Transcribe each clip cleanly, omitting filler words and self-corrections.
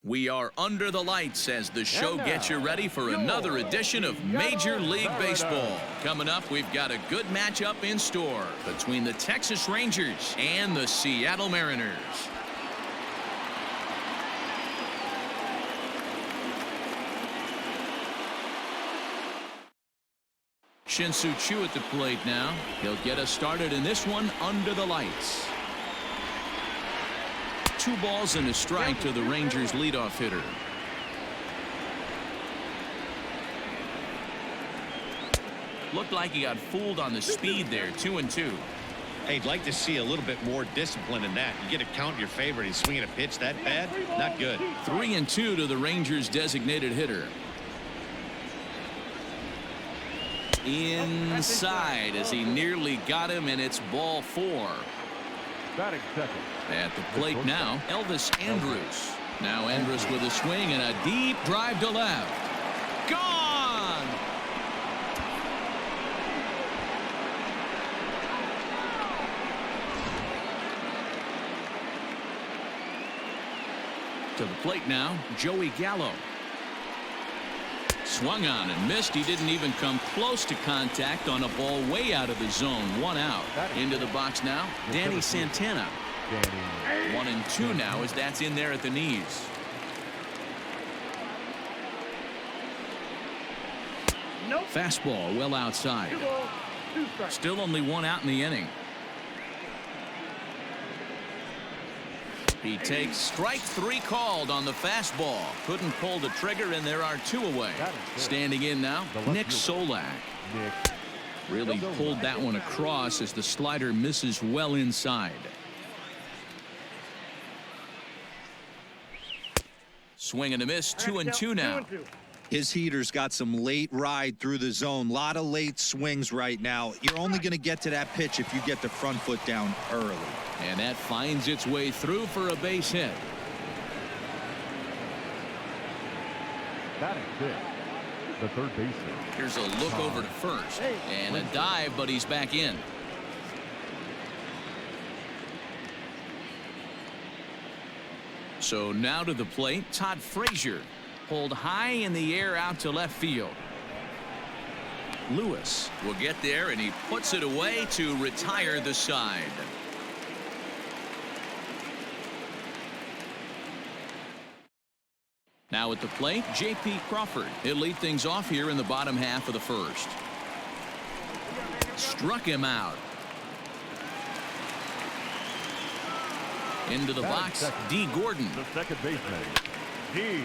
We are under the lights as the show gets you ready for another edition of Major League Baseball. Coming up, we've got a good matchup in store between the Texas Rangers and the Seattle Mariners. Shin-Soo Choo at the plate now. He'll get us started in this one under the lights. 2 balls and a strike to the Rangers leadoff hitter. Looked like he got fooled on the speed there. 2-2. Hey, I'd like to see a little bit more discipline in that. You get a count in your favor and he's swinging a pitch that bad. Not good. 3-2 to the Rangers designated hitter. Inside as he nearly got him, and it's ball 4. Batting second. At the plate now, Elvis Andrus. Now Andrus with a swing and a deep drive to left. Gone! To the plate now, Joey Gallo. Swung on and missed. He didn't even come close to contact on a ball way out of the zone. 1 out. Into the box now, Danny Santana. 1-2 now as that's in there at the knees. Fastball well outside. Still only 1 out in the inning. He takes strike 3 called on the fastball. Couldn't pull the trigger, and there are 2 away. Standing in now, Nick Solak. Really pulled that one across as the slider misses well inside. Swing and a miss. 2-2 now. His heater's got some late ride through the zone. A lot of late swings right now. You're only going to get to that pitch if you get the front foot down early. And that finds its way through for a base hit. Batting fifth, the third baseman. Here's a look over to first. And a dive, but he's back in. So now to the plate, Todd Frazier. Pulled high in the air out to left field. Lewis will get there, and he puts it away to retire the side. Now at the plate, J.P. Crawford. He'll lead things off here in the bottom half of the first. Struck him out. Into the box, D. Gordon. The second baseman.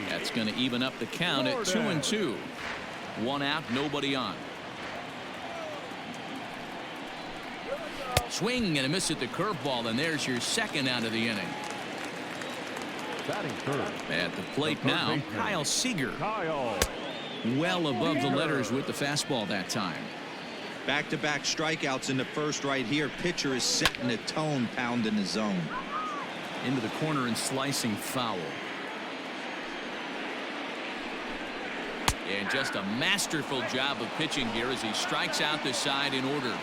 That's going to even up the count at 2-2. 1 out, nobody on. Swing and a miss at the curveball, and there's your 2nd out of the inning. Batting third. At the plate now, Kyle Seager. Well above the letters with the fastball that time. Back-to-back strikeouts in the first right here. Pitcher is setting a tone, pounding the zone. Into the corner and slicing foul. And just a masterful job of pitching here as he strikes out the side in order.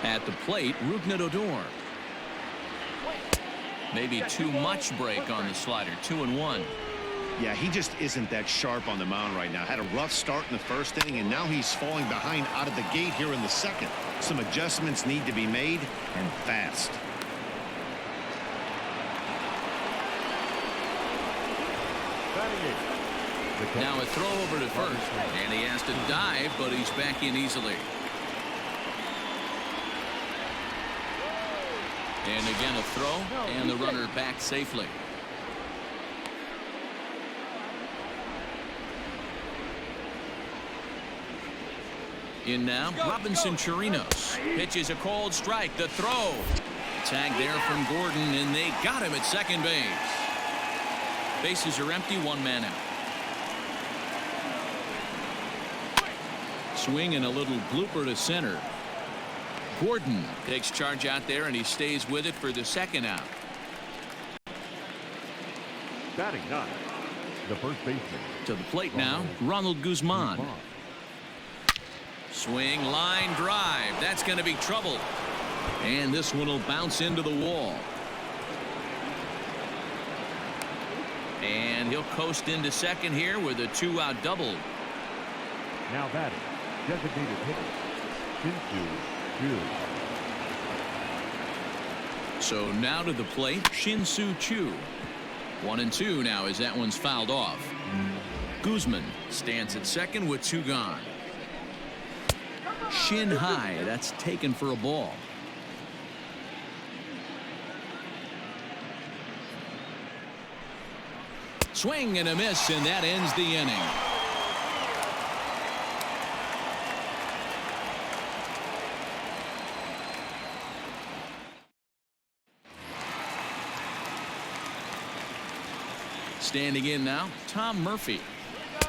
At the plate, Rougned Odor. Maybe too much break on the slider. 2-1. Yeah, he just isn't that sharp on the mound right now. Had a rough start in the first inning, and now he's falling behind out of the gate here in the second. Some adjustments need to be made, and fast. Now a throw over to first, and he has to dive, but he's back in easily. And again a throw, and the runner back safely. In now, Robinson Chirinos. Pitches a cold strike. The throw. Tag there from Gordon, and they got him at second base. Bases are empty, 1 man out. Swing and a little blooper to center. Gordon takes charge out there, and he stays with it for the 2nd out. Batting 9, the first baseman. To the plate now, Ronald Guzman. Swing, line drive. That's going to be trouble. And this one will bounce into the wall. And he'll coast into second here with a 2-out double. Now batting, designated hitter, Shin-Soo Choo. So now to the plate, Shin-Soo Choo. 1-2 now as that one's fouled off. Guzman stands at second with 2 gone. Shin high, that's taken for a ball. Swing and a miss, and that ends the inning. Standing in now, Tom Murphy.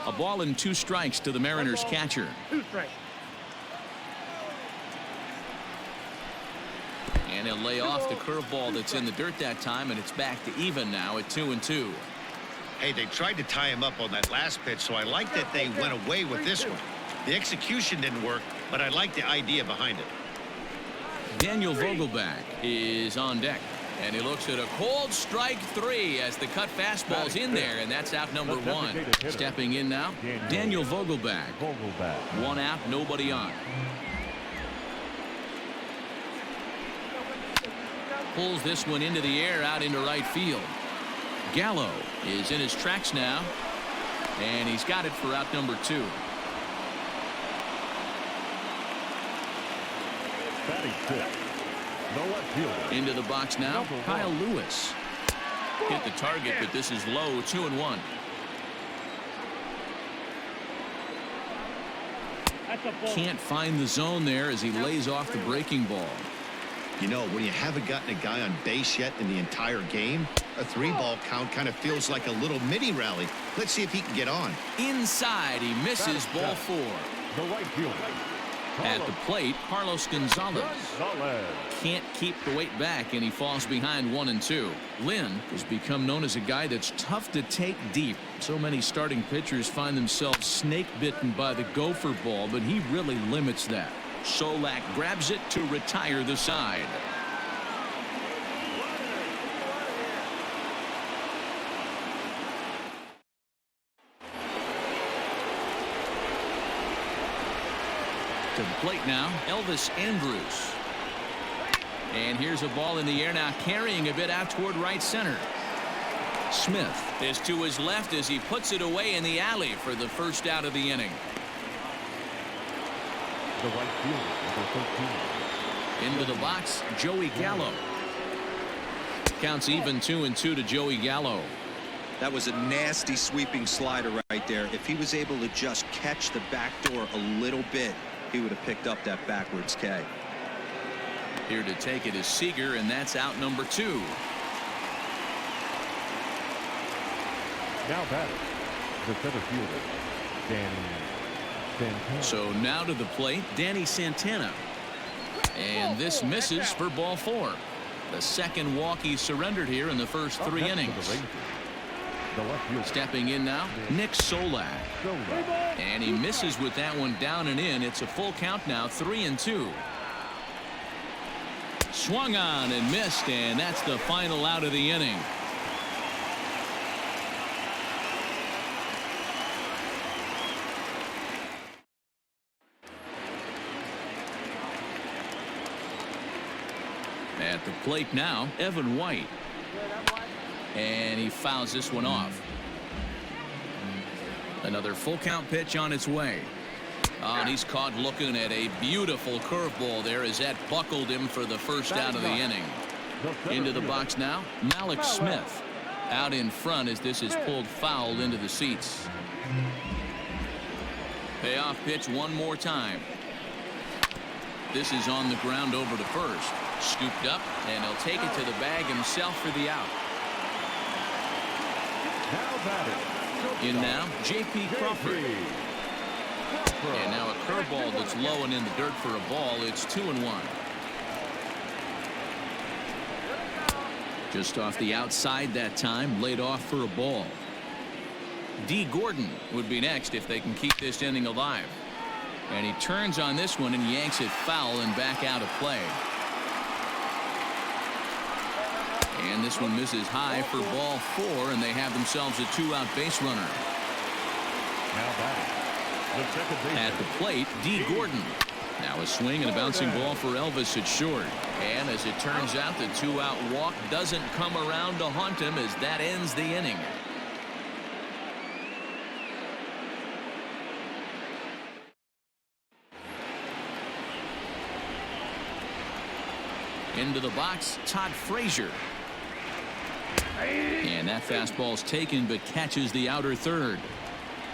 A ball and 2 strikes to the Mariners catcher. 2 strikes. And he'll lay off the curveball that's in the dirt that time, and it's back to even now at 2-2. Hey, they tried to tie him up on that last pitch, so I like that they went away with this one. The execution didn't work, but I like the idea behind it. Daniel Vogelback is on deck, and he looks at a cold strike 3 as the cut fastball's in there, and that's out number 1. Stepping in now, Daniel Vogelback. 1 out, nobody on. Pulls this one into the air out into right field. Gallo is in his tracks now, and he's got it for out number 2. Batting 6th, no left fielder. Into the box now, Kyle Lewis. Hit the target, but this is low, 2-1. Can't find the zone there as he lays off the breaking ball. You know, when you haven't gotten a guy on base yet in the entire game, a 3-ball count kind of feels like a little mini rally. Let's see if he can get on. Inside, he misses ball 4. The right fielder. At the plate, Carlos Gonzalez. Can't keep the weight back, and he falls behind 1-2. Lynn has become known as a guy that's tough to take deep. So many starting pitchers find themselves snake-bitten by the gopher ball, but he really limits that. Solak grabs it to retire the side. To the plate now, Elvis Andrus. And here's a ball in the air now, carrying a bit out toward right center. Smith is to his left as he puts it away in the alley for the first out of the inning. The right fielder, number 13. Into the box, Joey Gallo. Counts even 2-2 to Joey Gallo. That was a nasty sweeping slider right there. If he was able to just catch the back door a little bit, he would have picked up that backwards K. Here to take it is Seager, and that's out number 2. Now batting, the center fielder, Danny Santana. So now to the plate, Danny Santana. And this misses for ball 4. The second walk he surrendered here in the first 3 innings. Stepping in now, Nick Solak. And he misses with that one down and in. It's a full count now, 3-2. Swung on and missed, and that's the final out of the inning. At the plate now, Evan White. And he fouls this one off. Another full count pitch on its way. And he's caught looking at a beautiful curveball there as that buckled him for the first out of the inning. Into the box now, Malik Smith. Out in front as this is pulled foul into the seats. Payoff pitch one more time. This is on the ground over to first. Scooped up, and he'll take it to the bag himself for the out. In now, J.P. Crawford. And now a curveball that's low and in the dirt for a ball. It's 2-1. Just off the outside that time, laid off for a ball. D. Gordon would be next if they can keep this inning alive. And he turns on this one and yanks it foul and back out of play. And this one misses high for ball 4, and they have themselves a 2-out base runner. Now batting, the second baseman. At the plate, D. Gordon. Now a swing and a bouncing ball for Elvis at short. And as it turns out, the 2-out walk doesn't come around to haunt him as that ends the inning. Into the box, Todd Frazier. And that fastball's taken but catches the outer third.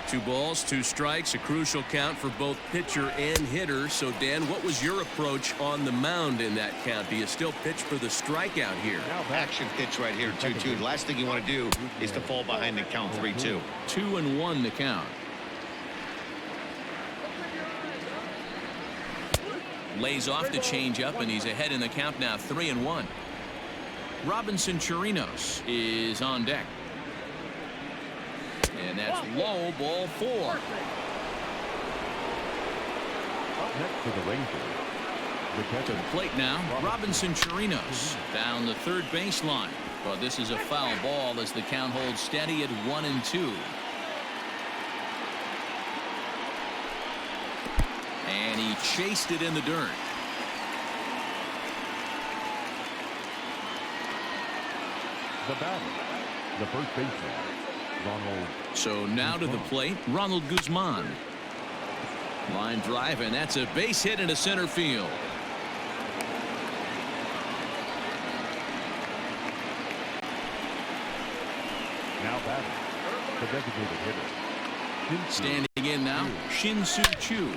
2 balls, 2 strikes, a crucial count for both pitcher and hitter. So, Dan, what was your approach on the mound in that count? Do you still pitch for the strikeout here? Action pitch right here, 2-2. The last thing you want to do is to fall behind the count 3-2. 2-1 the count. Lays off the changeup, and he's ahead in the count now, 3-1. Robinson Chirinos is on deck. And that's low, ball 4. Up next to the Rangers. To the plate now, Robinson Chirinos down the third baseline. But this is a foul ball as the count holds steady at 1-2. And he chased it in the dirt. The batter, the first baseman, Ronald. So now to the plate, Ronald Guzman. Line drive, and that's a base hit into center field. Now batting, the designated hitter. Standing in now, Shin-Soo Choo.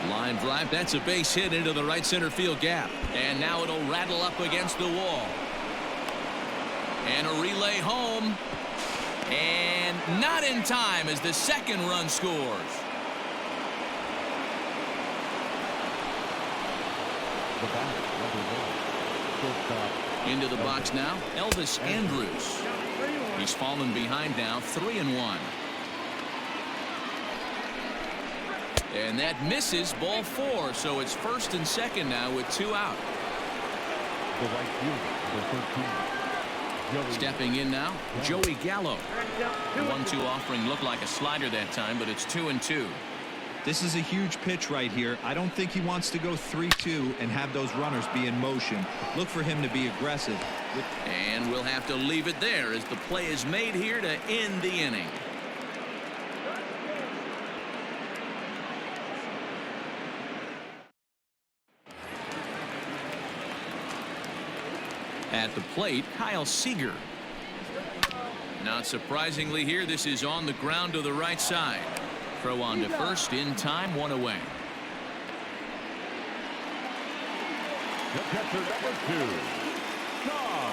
Line drive, that's a base hit into the right center field gap. And now it'll rattle up against the wall. And a relay home. And not in time as the second run scores. The batter, number 1, shortstop. Into the box now, Elvis Andrus. He's fallen behind now, 3-1. And that misses, ball 4. So it's first and second now with 2 out. The right fielder, the 13. Stepping in now, Joey Gallo. The 1-2 offering looked like a slider that time, but it's 2-2. This is a huge pitch right here. I don't think he wants to go 3-2 and have those runners be in motion. Look for him to be aggressive. And we'll have to leave it there as the play is made here to end the inning. At the plate, Kyle Seager. Not surprisingly here, this is on the ground to the right side. Throw on to first in time, 1 away. The catcher, number 2, Tom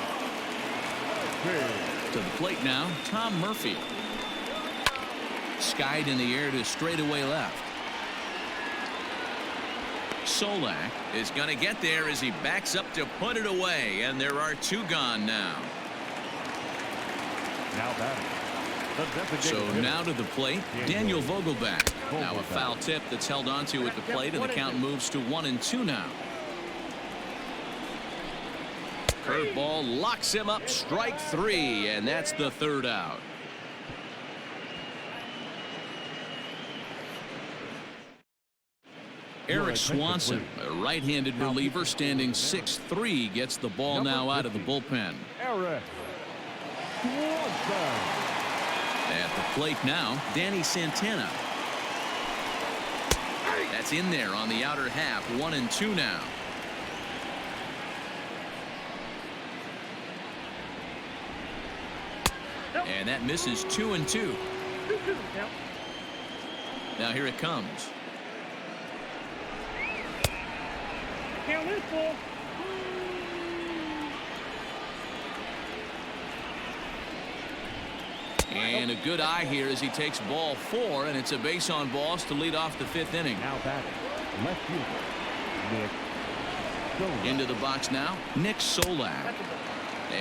Murphy. To the plate now, Tom Murphy. Skied in the air to straightaway left. Solak is going to get there as he backs up to put it away, and there are 2 gone now. Now batting. So now to the plate, Daniel Vogelback. Now a foul tip that's held onto at the plate, and the count moves to 1-2 now. Curveball locks him up, strike 3, and that's the 3rd out. Eric Swanson, a right-handed reliever standing 6'3", gets the ball now out of the bullpen. Eric Swanson. At the plate now, Danny Santana. That's in there on the outer half, 1-2 now. And that misses, 2-2. Now here it comes. And a good eye here as he takes ball 4, and it's a base on balls to lead off the 5th inning. Now batting, left fielder, Nick Solak. Into the box now, Nick Solak.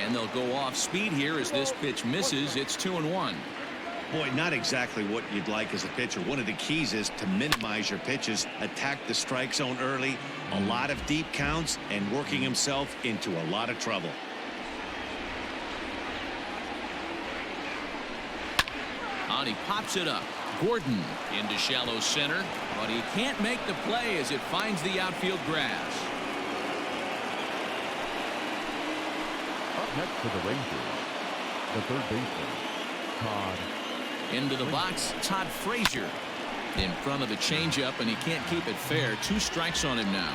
And they'll go off speed here as this pitch misses. It's 2-1. Boy, not exactly what you'd like as a pitcher. One of the keys is to minimize your pitches, attack the strike zone early, a lot of deep counts, and working himself into a lot of trouble. And he pops it up. Gordon into shallow center, but he can't make the play as it finds the outfield grass. Up next for the Rangers, the third baseman, Todd. Into the box, Todd Frazier in front of the changeup, and he can't keep it fair. 2 strikes on him now.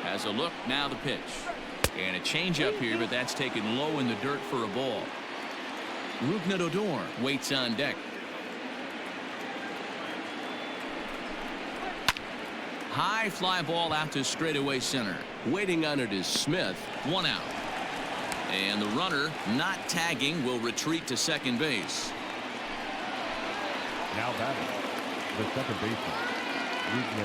Has a look, now the pitch. And a changeup here, but that's taken low in the dirt for a ball. Rougned Odor waits on deck. High fly ball out to straightaway center. Waiting on it is Smith. 1 out. And the runner, not tagging, will retreat to second base. Now batting, the second baseman, Rougned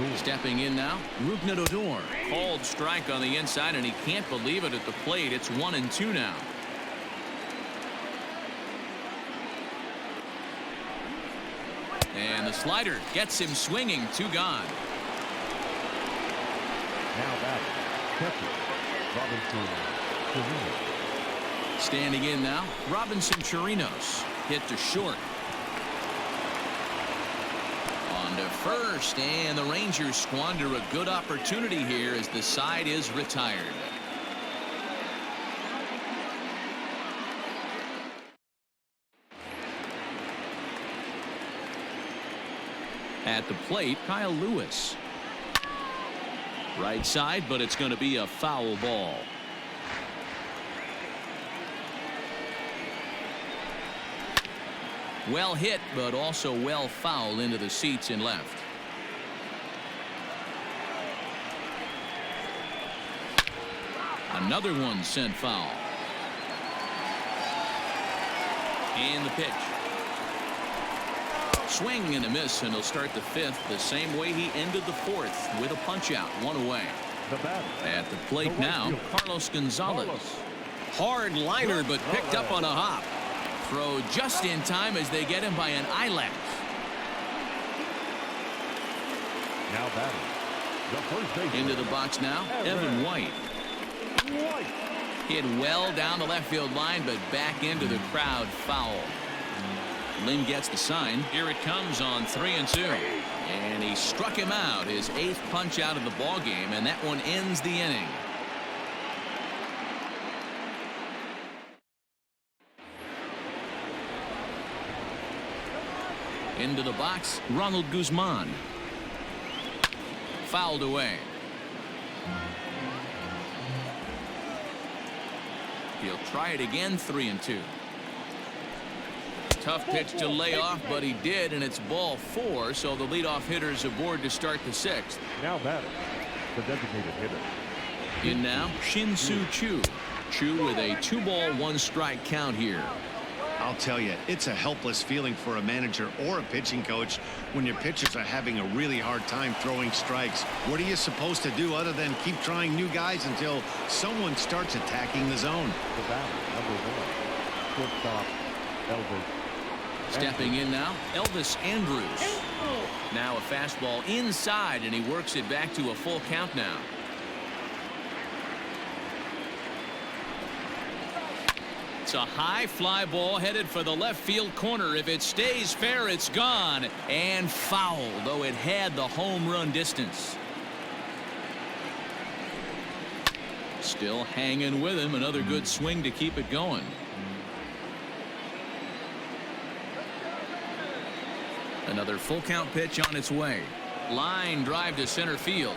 Odor. Stepping in now, Rougned Odor. Called strike on the inside, and he can't believe it at the plate. It's 1-2 now. And the slider gets him swinging. 2 gone. Now batting, catcher, Robinson Chirinos. Standing in now, Robinson Chirinos. Hit to short. On to first, and the Rangers squander a good opportunity here as the side is retired. At the plate, Kyle Lewis. Right side, but it's going to be a foul ball. Well hit, but also well fouled into the seats in left. Another one sent foul. And the pitch. Swing and a miss, and he'll start the 5th the same way he ended the 4th with a punch out, 1 away. At the plate now, Carlos Gonzalez. Hard liner, but picked up on a hop. Throw just in time as they get him by an eyelash. Now batting, the first baseman. Into the box now, Evan White. Hit well down the left field line, but back into the crowd, foul. Lynn gets the sign. Here it comes on 3-2. And he struck him out, his 8th punch out of the ball game, and that one ends the inning. Into the box, Ronald Guzman. Fouled away. He'll try it again, 3-2. Tough pitch to lay off, but he did, and it's ball 4, so the leadoff hitter's aboard to start the 6th. Now batting, the designated hitter. In now, Shin-Soo Choo. Choo with a 2-ball, 1-strike count here. I'll tell you, it's a helpless feeling for a manager or a pitching coach when your pitchers are having a really hard time throwing strikes. What are you supposed to do other than keep trying new guys until someone starts attacking the zone? The batter, number 1, shortstop, Elvis. Stepping in now, Elvis Andrus. Now a fastball inside, and he works it back to a full count now. It's a high fly ball headed for the left field corner. If it stays fair, it's gone and foul, though it had the home run distance. Still hanging with him. Another good swing to keep it going. Another full count pitch on its way. Line drive to center field.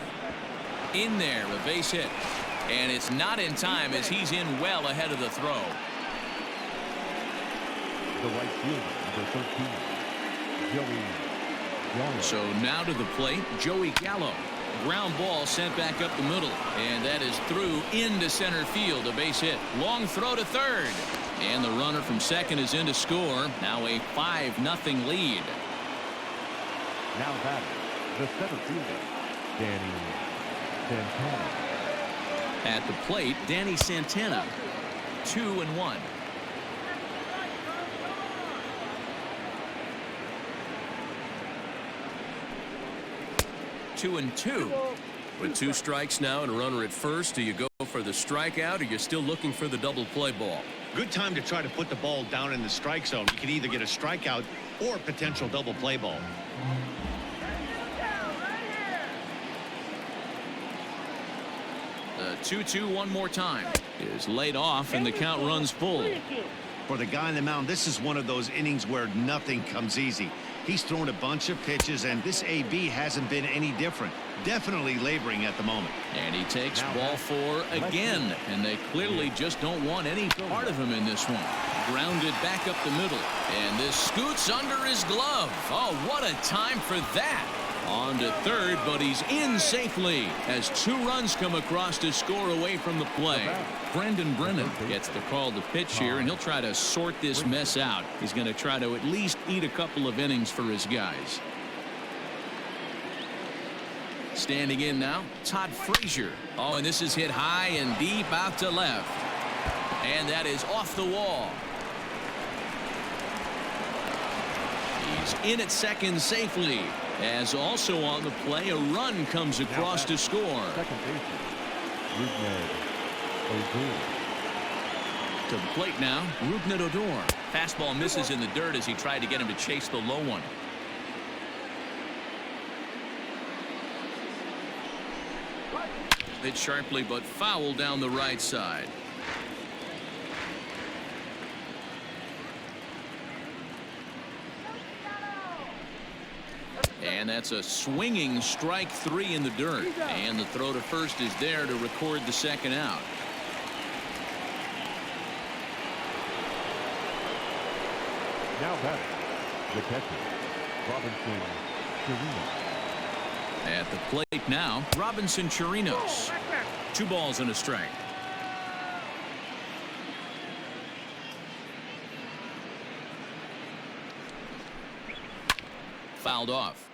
In there, a base hit. And it's not in time as he's in well ahead of the throw. The right fielder, number 13, Joey Gallo. So now to the plate, Joey Gallo. Ground ball sent back up the middle. And that is through into center field, a base hit. Long throw to third. And the runner from second is in to score. Now a 5-0 lead. Now batting, the center fielder, Danny Santana. At the plate, Danny Santana. 2-1. 2-2. With 2 strikes now and a runner at first, do you go for the strikeout, or you're still looking for the double play ball? Good time to try to put the ball down in the strike zone. You can either get a strikeout or a potential double play ball. The 2-2 one more time is laid off, and the count runs full. For the guy on the mound, this is one of those innings where nothing comes easy. He's thrown a bunch of pitches, and this AB hasn't been any different. Definitely laboring at the moment. And he takes ball 4 again, and they clearly just don't want any part of him in this one. Grounded back up the middle, and this scoots under his glove. Oh, what a time for that. On to third, but he's in safely as 2 runs come across to score away from the play. Brendan Brennan gets the call to pitch here, and he'll try to sort this mess out. He's going to try to at least eat a couple of innings for his guys. Standing in now, Todd Frazier. Oh, and this is hit high and deep out to left. And that is off the wall. He's in at second safely. As also on the play, a run comes across to score. Second baseman, To the plate now, Rougned Odor. Fastball misses in the dirt as he tried to get him to chase the low one. Hit sharply but foul down the right side. And that's a swinging strike 3 in the dirt. And the throw to first is there to record the second out. Now batting, the catcher, Robinson Chirinos. At the plate now, Robinson Chirinos. 2 balls and a strike. Fouled off.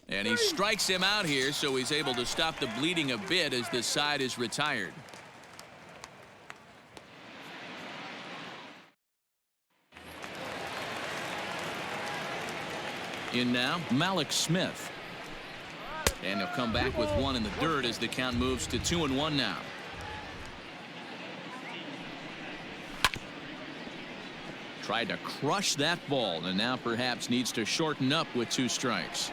And he strikes him out here, so he's able to stop the bleeding a bit as this side is retired. In now, Malik Smith. And he'll come back with 1 in the dirt as the count moves to 2-1 now. Tried to crush that ball, and now perhaps needs to shorten up with 2 strikes.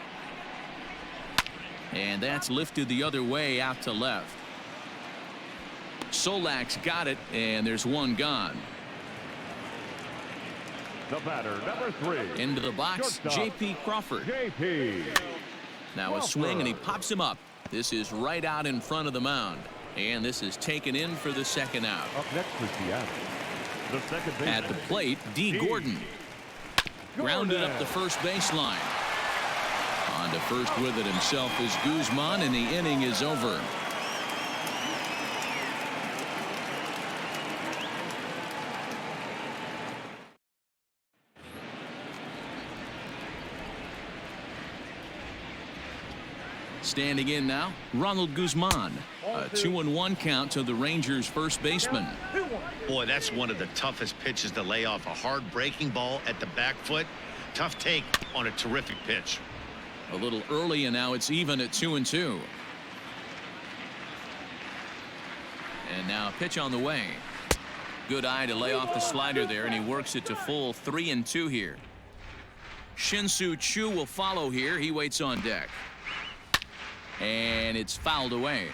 And that's lifted the other way out to left. Solak's got it, and there's 1 gone. The batter, number 3. Into the box, J.P. Crawford. J.P. Now a swing, and he pops him up. This is right out in front of the mound. And this is taken in for the second out. Up next for Seattle, the second baseman. At the plate, D. Gordon. Grounded up the first baseline. On to first with it himself is Guzman, and the inning is over. Standing in now, Ronald Guzman. A 2-1 count to the Rangers' first baseman. Boy, that's one of the toughest pitches to lay off. A hard breaking ball at the back foot. Tough take on a terrific pitch. A little early, and now it's even at 2-2. And now a pitch on the way. Good eye to lay off the slider there, and he works it to full 3-2 here. Shin-Soo Choo will follow here. He waits on deck. And it's fouled away.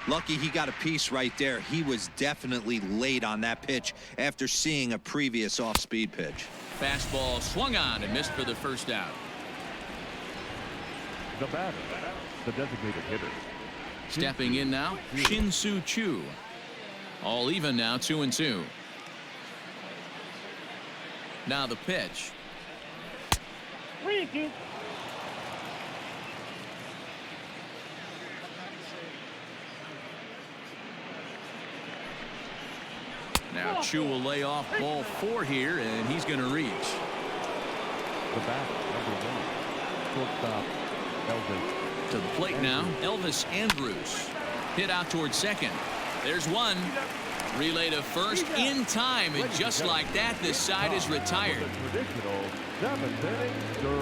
Lucky he got a piece right there. He was definitely late on that pitch after seeing a previous off-speed pitch. Fastball swung on and missed for the first out. The batter, the designated hitter. Stepping in now, Shin-Soo Choo. All even now, 2-2. Now the pitch. Now Choo will lay off ball 4 here, and he's going to reach. The batter, number 1, shortstop Elvis To the plate now, Elvis Andrews. Hit out towards second. There's one. Relay to first in time, and just like that, this side is retired. Traditional 7th inning stretch.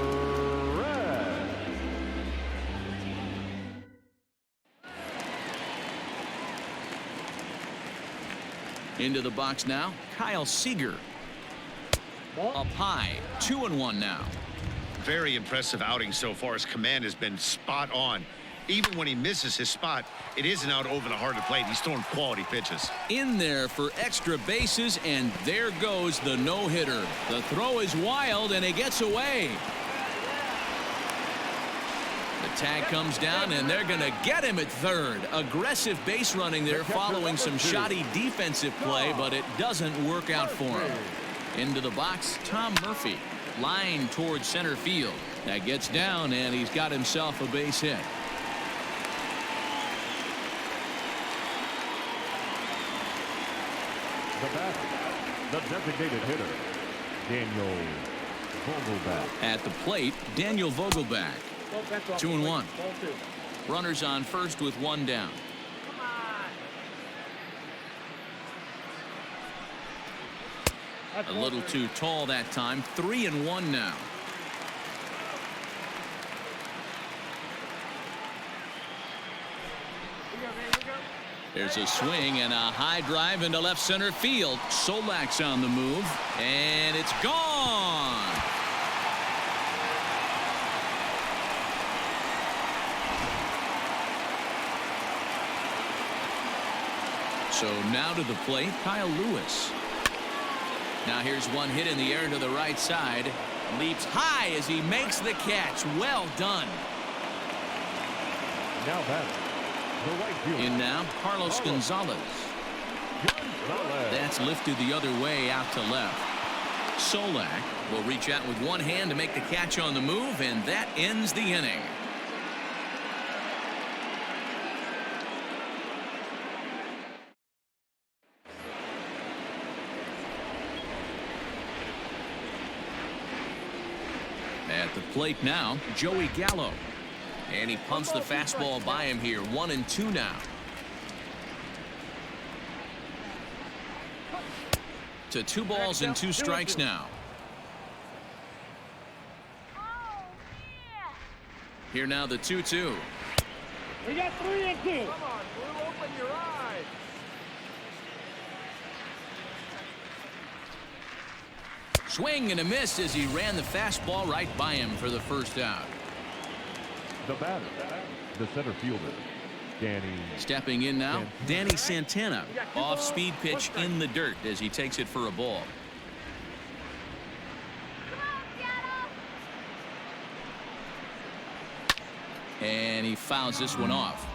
Into the box now, Kyle Seager. Up high, 2-1 now. Very impressive outing so far. His command has been spot on. Even when he misses his spot, it isn't out over the heart of the plate. He's throwing quality pitches. In there for extra bases, and there goes the no-hitter. The throw is wild, and it gets away. The tag comes down, and they're going to get him at third. Aggressive base running there following some shoddy defensive play, but it doesn't work out for him. Into the box, Tom Murphy. Line towards center field. That gets down, and he's got himself a base hit. The batter, the designated hitter, Daniel Vogelback. At the plate, Daniel Vogelback. 2-1. Runners on first with one down. A little too tall that time. 3-1 now. There's a swing and a high drive into left center field. Solak's on the move, and it's gone. So now to the plate, Kyle Lewis. Now here's one hit in the air to the right side. Leaps high as he makes the catch. Well done. Now batter, the right fielder. In now, Carlos Gonzalez. That's lifted the other way out to left. Solak will reach out with one hand to make the catch on the move, and that ends the inning. At the plate now, Joey Gallo. And he pumps the fastball by him here. 1-2 now. To 2 balls and 2 strikes now. Here now the 2-2. We got 3-2. Come on, Blue, open your eyes. Swing and a miss as he ran the fastball right by him for the first out. The batter, the center fielder, Danny. Stepping in now, Danny Santana. Off-speed pitch in the dirt as he takes it for a ball. And he fouls this one off.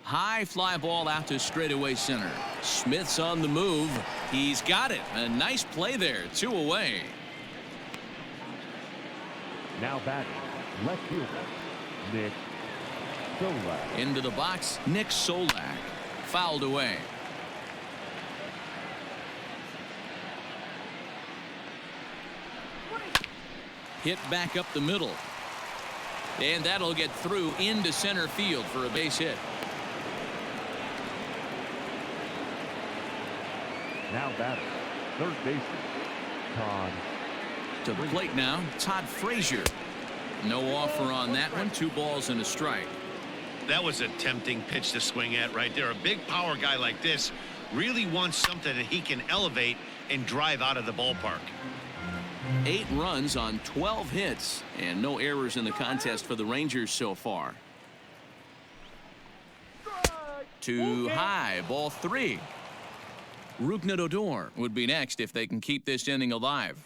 High fly ball out to straightaway center. Smith's on the move. He's got it. A nice play there. 2 away. Now batting, left fielder, Nick Solak. Into the box, Nick Solak. Fouled away. Hit back up the middle. And that'll get through into center field for a base hit. Now batting, third baseman, Todd. To the plate now, Todd Frazier. No offer on that one. 2 balls and a strike. That was a tempting pitch to swing at right there. A big power guy like this really wants something that he can elevate and drive out of the ballpark. 8 runs on 12 hits and no errors in the contest for the Rangers so far. Too high, ball 3. Rougned Odor would be next if they can keep this inning alive.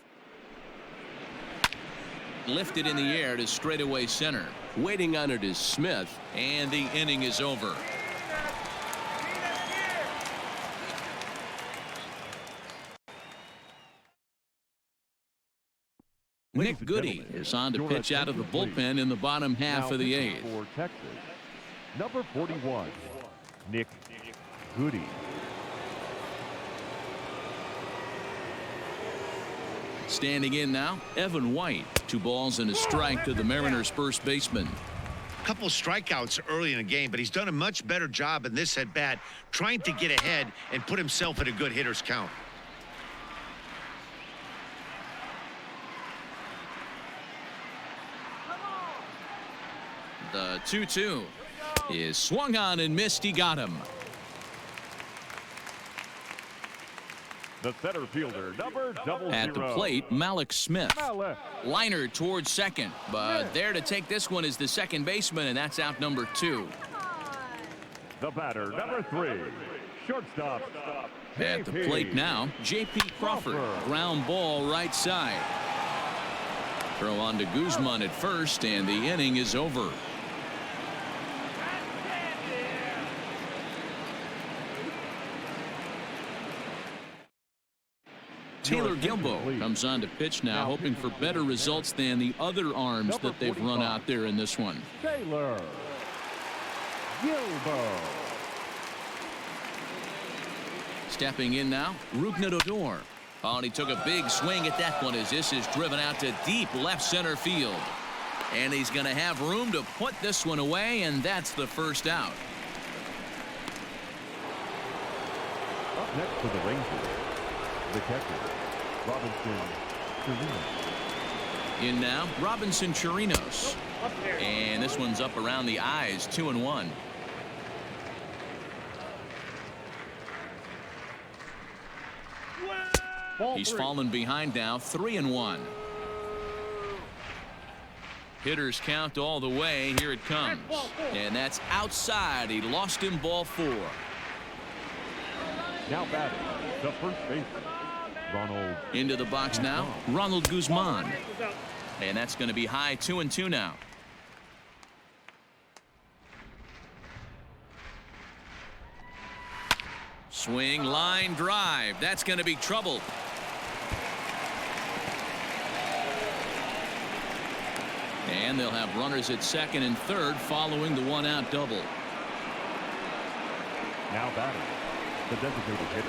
Lifted in the air to straightaway center. Waiting on it is Smith. And the inning is over. Nick Goody is on to pitch out of the bullpen in the bottom half of the 8th. For Texas, number 41, Nick Goody. Standing in now, Evan White. 2 balls and a strike to the Mariners' first baseman. A couple strikeouts early in the game, but he's done a much better job in this at bat trying to get ahead and put himself in a good hitter's count. The 2-2 is swung on and missed. He got him. The center fielder, number 00. At the plate, Malik Smith. Liner towards second, but there to take this one is the second baseman, and that's out number 2. The batter, number 3, shortstop. At the plate now, J.P. Crawford. Ground ball right side. Throw on to Guzman at first, and the inning is over. Taylor Gilbo comes on to pitch now, hoping for better results than the other arms that they've run out there in this one. Taylor Gilbo. Stepping in now, Rougned Odor. Oh, and he took a big swing at that one as this is driven out to deep left center field. And he's going to have room to put this one away, and that's the first out. Up next for the Rangers, the catcher, Robinson Chirinos. In now, Robinson Chirinos. And this one's up around the eyes, 2-1. He's fallen behind now, 3-1. Hitters count all the way. Here it comes. And that's outside. He lost him, ball 4. Now batting, the first baseman, Ronald. Into the box now, Ronald Guzman. And that's going to be high, 2-2 now. Swing, line drive. That's going to be trouble. And they'll have runners at second and third following the 1-out double. Now batting, the designated hitter,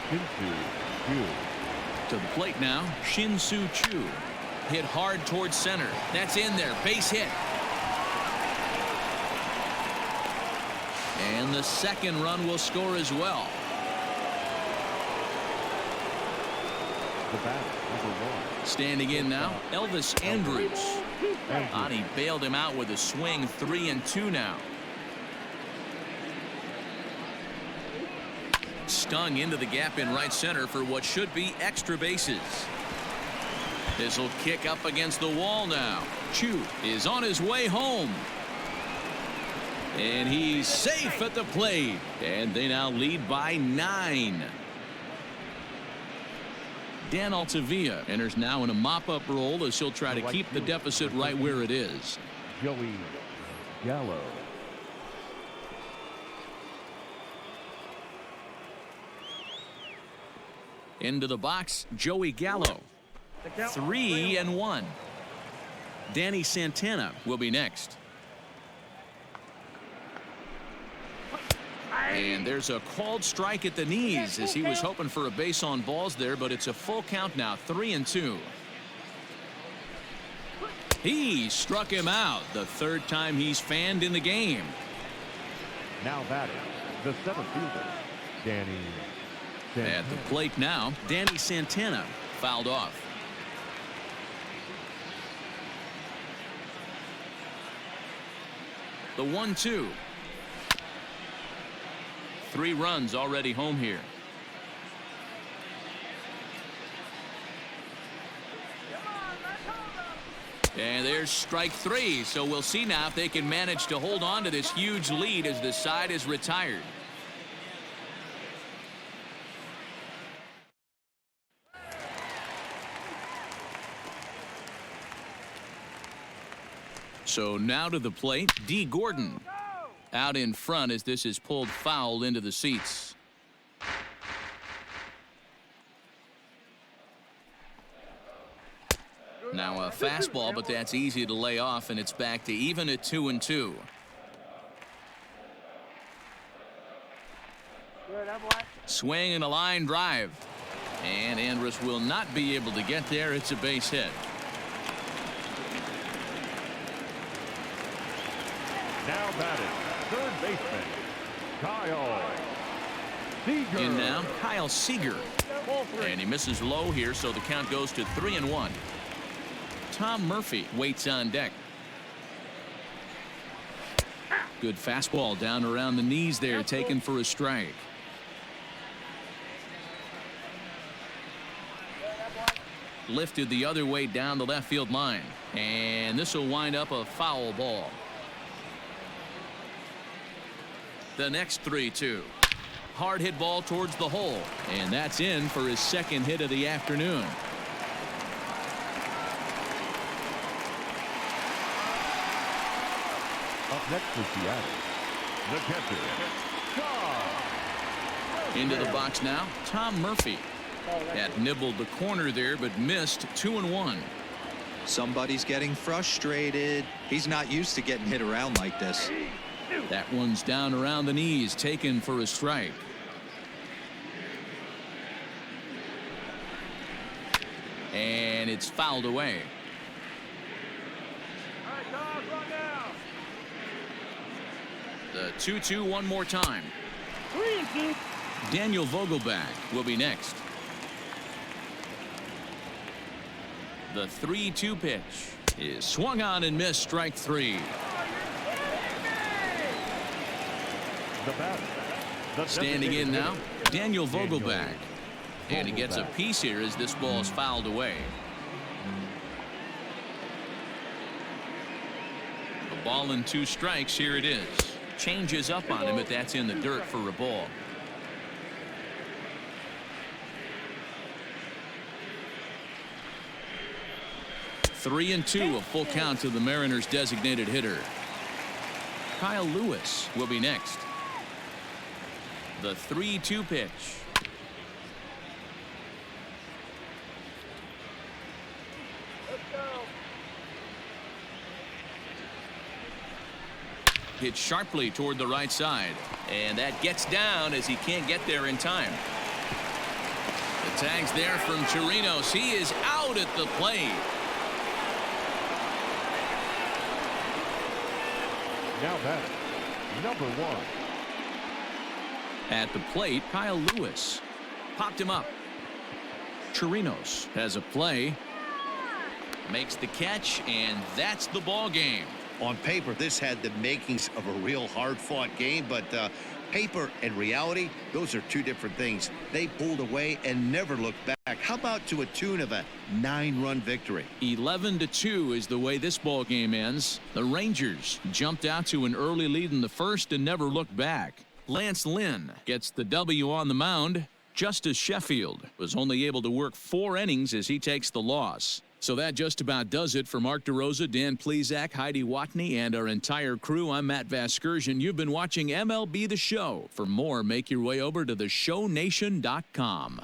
Shin-Soo Choo. To the plate now, Shin-Soo Choo. Hit hard towards center. That's in there. Base hit. And the second run will score as well. The batter, number 1. Standing in now, Elvis Andrus. And he bailed him out with a swing, 3-2 now. Stung into the gap in right center for what should be extra bases. This will kick up against the wall now. Choo is on his way home. And he's safe at the plate. And they now lead by 9. Dan Altavilla enters now in a mop-up role as he'll try to keep the deficit right where it is. Joey Gallo. Into the box, Joey Gallo. 3-1. Danny Santana will be next. And there's a called strike at the knees as he was hoping for a base on balls there, but it's a full count now, 3-2. He struck him out, the third time he's fanned in the game. Now batting, the center fielder, Danny Santana. At the plate now, Danny Santana fouled off. The 1-2. 3 runs already home here. And there's strike 3. So we'll see now if they can manage to hold on to this huge lead as the side is retired. So now to the plate, D. Gordon. Out in front as this is pulled foul into the seats. Now a fastball, but that's easy to lay off, and it's back to even at 2-2. Swing and a line drive. And Andrus will not be able to get there. It's a base hit. Now batting, third baseman, Kyle Seager. In now, Kyle Seager. And he misses low here, so the count goes to 3-1. Tom Murphy waits on deck. Good fastball down around the knees there, taken for a strike. Lifted the other way down the left field line. And this will wind up a foul ball. The next 3-2. Hard hit ball towards the hole. And that's in for his second hit of the afternoon. Up next for Seattle, the catcher, Tom. Into the box now, Tom Murphy. That nibbled the corner there, but missed. 2-1. Somebody's getting frustrated. He's not used to getting hit around like this. That one's down around the knees, taken for a strike. And it's fouled away. The 2-2 one more time. 3-2. Daniel Vogelback will be next. The 3-2 pitch is swung on and missed. Strike three. The batter, the Standing in now, hitter, Daniel Vogelback. And he gets a piece here as this ball is fouled away. A ball and 2 strikes. Here it is. Changes up on him, but that's in the dirt for a ball. Three and 2, a full count to the Mariners' designated hitter. Kyle Lewis will be next. The 3-2 pitch. Hit sharply toward the right side, and that gets down as he can't get there in time. The tag's there from Chirinos. He is out at the plate. Now batting, number 1. At the plate, Kyle Lewis popped him up. Chirinos has a play, makes the catch, and that's the ball game. On paper, this had the makings of a real hard-fought game, but paper and reality, those are two different things. They pulled away and never looked back. How about to a tune of a 9-run victory? 11-2 is the way this ball game ends. The Rangers jumped out to an early lead in the first and never looked back. Lance Lynn gets the W on the mound. Justus Sheffield was only able to work 4 innings as he takes the loss. So that just about does it for Mark DeRosa, Dan Plesac, Heidi Watney, and our entire crew. I'm Matt Vasgersian. You've been watching MLB The Show. For more, make your way over to theshownation.com.